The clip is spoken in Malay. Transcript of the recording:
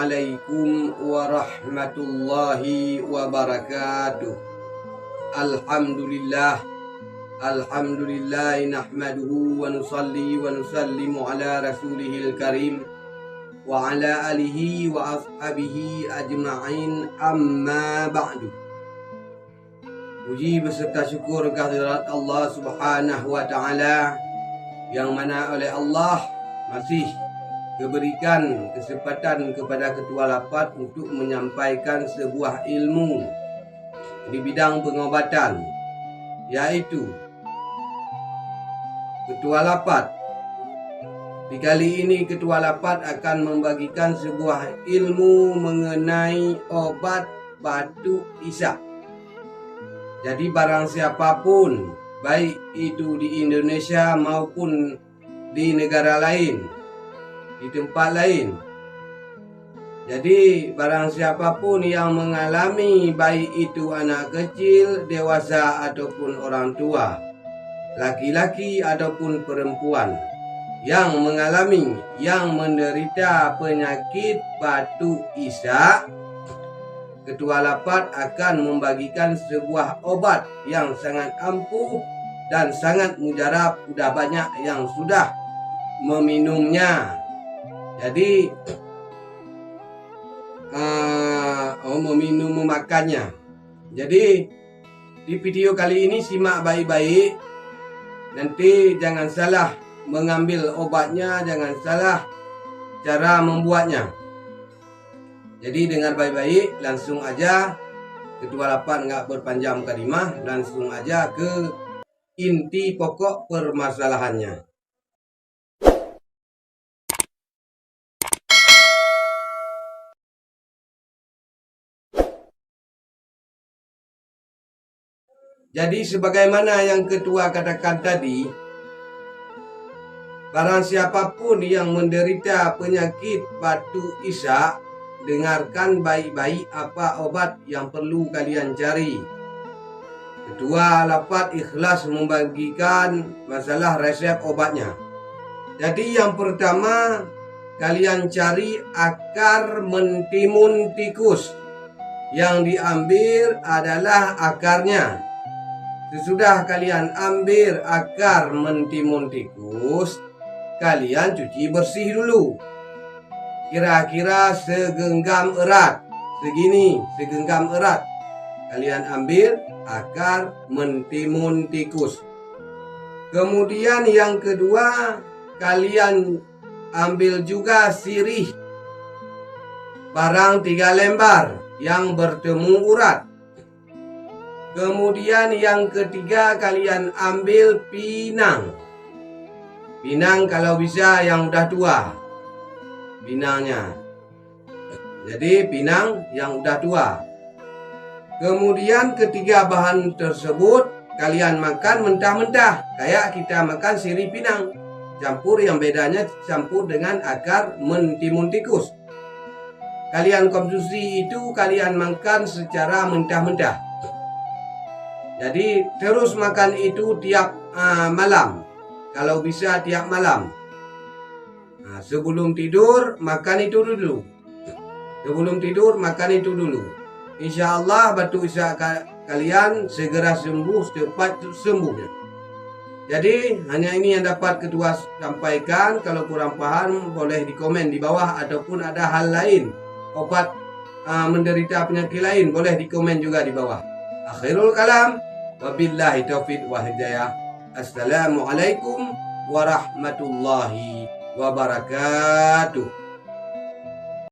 Assalamualaikum warahmatullahi wabarakatuh. Alhamdulillah nahmaduhu wa nusalli wa nusallimu ala rasulihil karim wa ala alihi wa ashabihi ajma'in, amma ba'du. Puji beserta syukur kehadirat Allah Subhanahu wa taala, yang mana oleh Allah masih diberikan kesempatan kepada Ketua Lapat untuk menyampaikan sebuah ilmu di bidang pengobatan, yaitu Ketua Lapat. Di kali ini Ketua Lapat akan membagikan sebuah ilmu mengenai obat batu isap. Jadi barang siapapun, baik itu di Indonesia maupun di negara lain, di tempat lain, jadi barang siapapun yang mengalami, baik itu anak kecil, dewasa ataupun orang tua, laki-laki ataupun perempuan, yang mengalami, yang menderita penyakit batu isap, Ketua Lapat akan membagikan sebuah obat yang sangat ampuh dan sangat mujarab. Sudah banyak yang sudah meminumnya. Jadi memakannya. Jadi di video kali ini simak baik-baik. Nanti jangan salah mengambil obatnya, jangan salah cara membuatnya. Jadi dengar baik-baik, langsung aja. Ketua Lapat nggak berpanjang kalimah, langsung aja ke inti pokok permasalahannya. Jadi sebagaimana yang Ketua katakan tadi, barang siapapun yang menderita penyakit batu isap, dengarkan baik-baik apa obat yang perlu kalian cari. Ketua Lapat ikhlas membagikan masalah resep obatnya. Jadi yang pertama, kalian cari akar mentimun tikus. Yang diambil adalah akarnya. Sesudah kalian ambil akar mentimun tikus, kalian cuci bersih dulu. Kira-kira segenggam erat, segini, segenggam erat. Kalian ambil akar mentimun tikus. Kemudian yang kedua, kalian ambil juga sirih barang 3 lembar yang bertemu urat. Kemudian yang ketiga, kalian ambil pinang. Pinang kalau bisa yang udah tua pinangnya. Jadi pinang yang udah tua. Kemudian ketiga bahan tersebut kalian makan mentah-mentah, kayak kita makan sirih pinang. Campur, yang bedanya campur dengan akar mentimun tikus. Kalian konsumsi itu kalian makan secara mentah-mentah. Jadi terus makan itu tiap malam. Kalau bisa tiap malam. Sebelum tidur makan itu dulu. Sebelum tidur makan itu dulu. Insya Allah batu isap kalian segera sembuh, cepat sembuh. Jadi hanya ini yang dapat Ketua sampaikan. Kalau kurang paham boleh di komen di bawah, ataupun ada hal lain, obat menderita penyakit lain, boleh di komen juga di bawah. Akhirul kalam, wabillahi taufiq wa hidayah. Assalamualaikum warahmatullahi wabarakatuh.